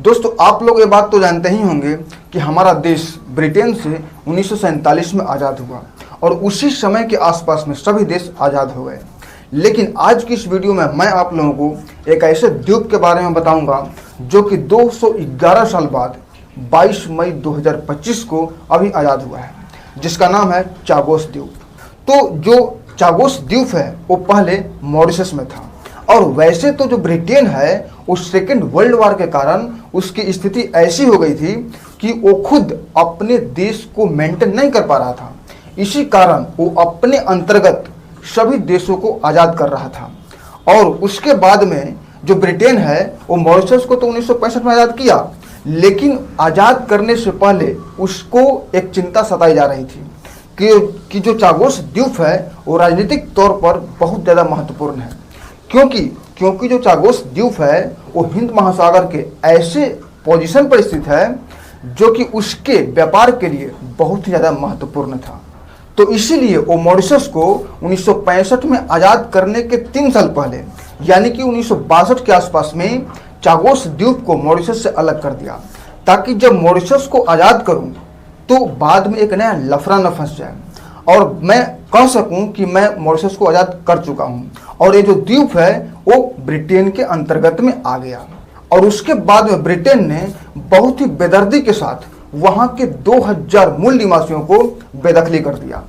दोस्तों, आप लोग ये बात तो जानते ही होंगे कि हमारा देश ब्रिटेन से 1947 में आज़ाद हुआ और उसी समय के आसपास में सभी देश आज़ाद हो गए। लेकिन आज की इस वीडियो में मैं आप लोगों को एक ऐसे द्वीप के बारे में बताऊंगा जो कि 211 साल बाद 22 मई 2025 को अभी आज़ाद हुआ है, जिसका नाम है चागोस द्वीप। तो जो चागोस द्वीप है वो पहले मॉरिशस में था और वैसे तो जो ब्रिटेन है उस सेकेंड वर्ल्ड वॉर के कारण उसकी स्थिति ऐसी हो गई थी कि वो खुद अपने देश को मेंटेन नहीं कर पा रहा था। इसी कारण वो अपने अंतर्गत सभी देशों को आज़ाद कर रहा था। और उसके बाद में जो ब्रिटेन है वो मॉरिशस को तो 1965 में आज़ाद किया, लेकिन आज़ाद करने से पहले उसको एक चिंता सताई जा रही थी कि जो चागोस द्वीप है वो राजनीतिक तौर पर बहुत ज़्यादा महत्वपूर्ण है। क्योंकि जो चागोस द्वीप है वो हिंद महासागर के ऐसे पोजीशन पर स्थित है जो कि उसके व्यापार के लिए बहुत ही ज़्यादा महत्वपूर्ण था। तो इसीलिए वो मॉरिशस को 1965 में आज़ाद करने के 3 साल पहले यानी कि 1962 के आसपास में चागोस द्वीप को मॉरिशस से अलग कर दिया, ताकि जब मॉरिशस को आज़ाद करूं तो बाद में एक नया लफड़ा न फंस जाए और मैं कह सकूं कि मैं मॉरिशस को आज़ाद कर चुका हूं और ये जो द्वीप है वो ब्रिटेन के अंतर्गत में आ गया। और उसके बाद में ब्रिटेन ने बहुत ही बेदर्दी के साथ वहां के 2000 मूल निवासियों को बेदखली कर दिया।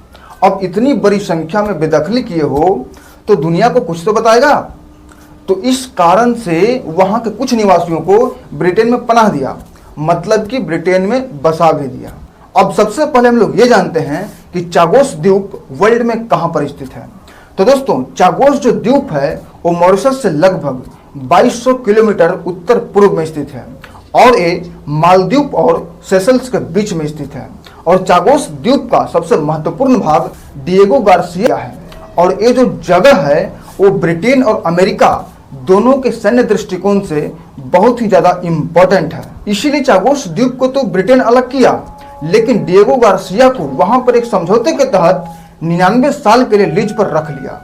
अब इतनी बड़ी संख्या में बेदखली किए हो तो दुनिया को कुछ तो बताएगा। तो इस कारण से वहां के कुछ निवासियों को ब्रिटेन में पनाह दिया, मतलब कि ब्रिटेन में बसा भी दिया। अब सबसे पहले हम लोग ये जानते हैं कि चागोस द्वीप वर्ल्ड में कहां पर स्थित है। तो दोस्तों, चागोस जो द्वीप है वो मॉरिशस से लगभग 2200 किलोमीटर उत्तर पूर्व में स्थित है और ये मालदीव और सेशल्स के बीच में स्थित है। और चागोस द्वीप का सबसे महत्वपूर्ण भाग डिएगो गार्सिया है और ये जो जगह है वो ब्रिटेन और अमेरिका दोनों के सैन्य दृष्टिकोण से बहुत ही ज़्यादा इम्पोर्टेंट है। इसीलिए चागोस द्वीप को तो ब्रिटेन अलग किया, लेकिन डिएगो गार्सिया को वहां पर एक समझौते के तहत 99 साल के लिए लीज पर रख लिया।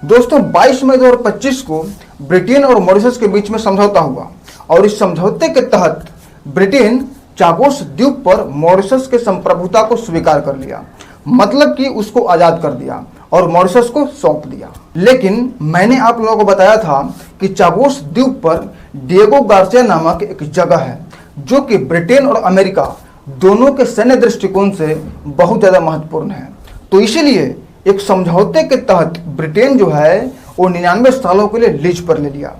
दोस्तों, 22 मई 2025 को ब्रिटेन और मॉरिशस के बीच में समझौता हुआ और इस समझौते के तहत ब्रिटेन चागोस द्वीप पर मॉरिशस के संप्रभुता को स्वीकार कर लिया, मतलब कि उसको आज़ाद कर दिया और मॉरिशस को सौंप दिया। लेकिन मैंने आप लोगों को बताया था कि चागोस द्वीप पर डिएगो गार्सिया नामक एक जगह है जो कि ब्रिटेन और अमेरिका दोनों के सैन्य दृष्टिकोण से बहुत ज़्यादा महत्वपूर्ण है। तो इसीलिए एक समझौते के तहत ब्रिटेन जो है वो 99 सालों के लिए लीज पर ले लिया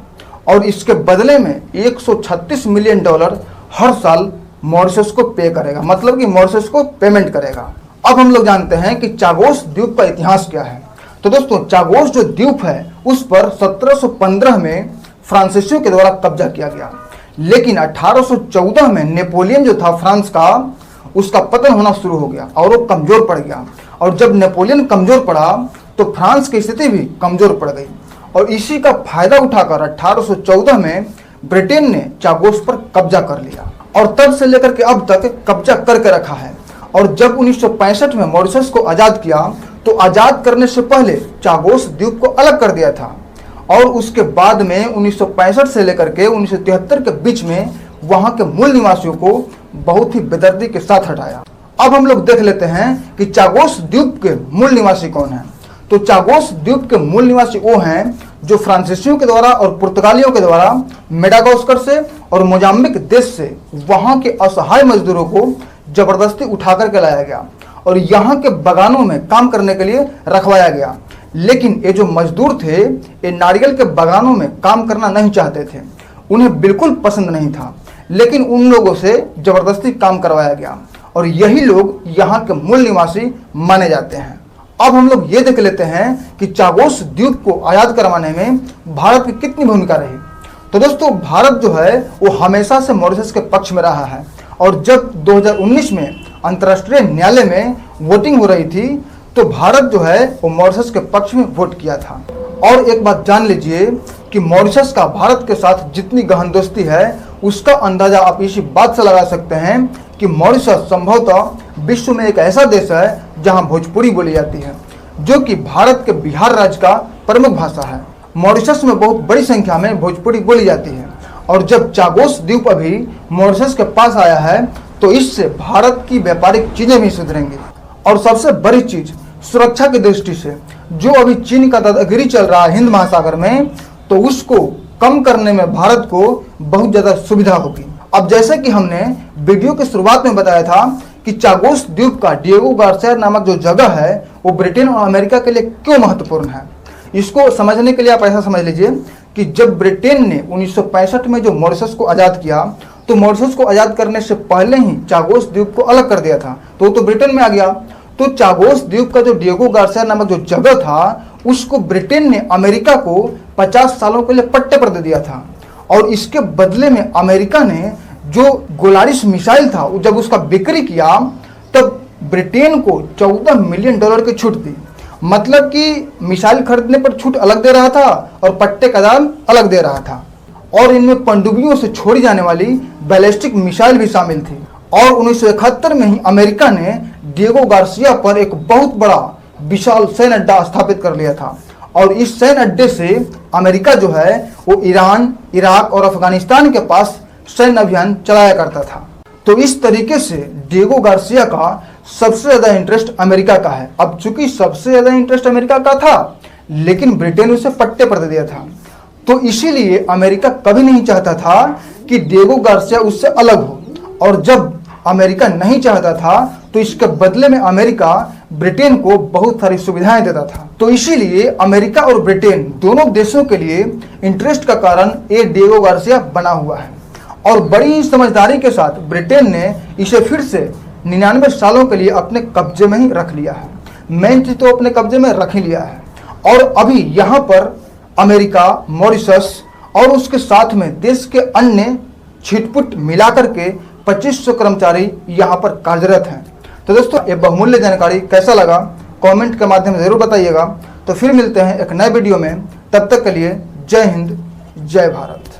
और इसके बदले में $136 मिलियन हर साल मॉरिशस को पे करेगा, मतलब कि मॉरिशस को पेमेंट करेगा। अब हम लोग जानते हैं कि चागोस द्वीप का इतिहास क्या है। तो दोस्तों, चागोस जो द्वीप है उस पर 1715 में फ्रांसीसियों के द्वारा कब्जा किया गया, लेकिन 1814 में नेपोलियन जो था फ्रांस का, उसका पतन होना शुरू हो गया और वो कमज़ोर पड़ गया। और जब नेपोलियन कमज़ोर पड़ा तो फ्रांस की स्थिति भी कमज़ोर पड़ गई और इसी का फायदा उठाकर 1814 में ब्रिटेन ने चागोस पर कब्जा कर लिया और तब से लेकर के अब तक कब्जा करके रखा है। और जब 1965 में मॉरिशस को आज़ाद किया तो आज़ाद करने से पहले चागोस द्वीप को अलग कर दिया था और उसके बाद में 1965 से लेकर के 1973 के बीच में वहां के मूल निवासियों को बहुत ही बेदर्दी के साथ हटाया। अब हम लोग देख लेते हैं कि चागोस द्वीप के मूल निवासी कौन हैं। तो चागोस द्वीप के मूल निवासी वो हैं जो फ्रांसीसियों के द्वारा और पुर्तगालियों के द्वारा मेडागास्कर से और मोजाम्बिक देश से वहां के असहाय मजदूरों को जबरदस्ती उठा करके लाया गया और यहाँ के बागानों में काम करने के लिए रखवाया गया। लेकिन ये जो मजदूर थे ये नारियल के बागानों में काम करना नहीं चाहते थे, उन्हें बिल्कुल पसंद नहीं था, लेकिन उन लोगों से जबरदस्ती काम करवाया गया और यही लोग यहाँ के मूल निवासी माने जाते हैं। अब हम लोग ये देख लेते हैं कि चागोस द्वीप को आज़ाद करवाने में भारत की कितनी भूमिका रही। तो दोस्तों, भारत जो है वो हमेशा से मॉरिशस के पक्ष में रहा है और जब 2019 में अंतर्राष्ट्रीय न्यायालय में वोटिंग हो रही थी तो भारत जो है वो मॉरिशस के पक्ष में वोट किया था। और एक बात जान लीजिए कि मॉरिशस का भारत के साथ जितनी गहन दोस्ती है उसका अंदाजा आप इसी बात से लगा सकते हैं कि मॉरिशस संभवतः विश्व में एक ऐसा देश है जहां भोजपुरी बोली जाती है, जो कि भारत के बिहार राज्य का प्रमुख भाषा है। मॉरिशस में बहुत बड़ी संख्या में भोजपुरी बोली जाती है और जब चागोस द्वीप अभी मॉरिशस के पास आया है तो इससे भारत की व्यापारिक चीजें भी सुधरेंगी। और सबसे बड़ी चीज सुरक्षा की दृष्टि से जो अभी चीन का दादागिरी चल रहा है हिंद महासागर में, तो उसको कम करने में भारत को बहुत ज्यादा सुविधा होगी। अब जैसे कि हमने वीडियो की शुरुआत में बताया था कि चागोस द्वीप का डिएगो गार्सिया नामक जो जगह है वो ब्रिटेन और अमेरिका के लिए क्यों महत्वपूर्ण है, इसको समझने के लिए आप ऐसा समझ लीजिए कि जब ब्रिटेन ने 1965 में जो मॉरिशस को आज़ाद किया तो मॉरिशस को आज़ाद करने से पहले ही चागोस द्वीप को अलग कर दिया था, तो ब्रिटेन में आ गया। तो चागोस द्वीप का जो डिएगो गार्सिया नामक जो जगह था उसको ब्रिटेन ने अमेरिका को 50 सालों के लिए पट्टे पर दे दिया था। और इसके बदले में अमेरिका ने जो गोलारिस मिसाइल था जब उसका बिक्री किया तब ब्रिटेन को $14 मिलियन की छूट दी। मतलब कि मिसाइल खरीदने पर छूट अलग दे रहा था और पट्टे का दाम अलग दे रहा था। और इनमें पनडुब्बियों से छोड़ी जाने वाली बैलिस्टिक मिसाइल भी शामिल थी। और 1971 में ही अमेरिका ने डिएगो गार्सिया पर एक बहुत बड़ा विशाल सैन्य अड्डा स्थापित कर लिया था। और इस सैन्य अड्डे से अमेरिका जो है वो ईरान, इराक और अफगानिस्तान के पास सैन्य अभियान चलाया करता था। तो इस तरीके से डिएगो गार्सिया का सबसे ज्यादा इंटरेस्ट अमेरिका का है। अब चूंकि सबसे ज्यादा इंटरेस्ट अमेरिका का था लेकिन ब्रिटेन उसे पट्टे पर दे दिया था, तो इसीलिए अमेरिका कभी नहीं चाहता था कि डिएगो गार्सिया उससे अलग हो। और जब अमेरिका नहीं चाहता था तो इसके बदले में अमेरिका ब्रिटेन को बहुत सारी सुविधाएं देता था। तो इसीलिए अमेरिका और ब्रिटेन दोनों देशों के लिए इंटरेस्ट का कारण ये डिएगो गार्सिया बना हुआ है। और बड़ी समझदारी के साथ ब्रिटेन ने इसे फिर से 99 सालों के लिए अपने कब्जे में ही रख लिया है। मेन चीज तो अपने कब्जे में रख ही लिया है। और अभी यहाँ पर अमेरिका, मॉरिशस और उसके साथ में देश के अन्य छिटपुट मिलाकर के 2500 कर्मचारी यहाँ पर कार्यरत हैं। तो दोस्तों ये बहुमूल्य जानकारी कैसा लगा कमेंट के माध्यम से जरूर बताइएगा। तो फिर मिलते हैं एक नए वीडियो में, तब तक के लिए जय हिंद, जय भारत।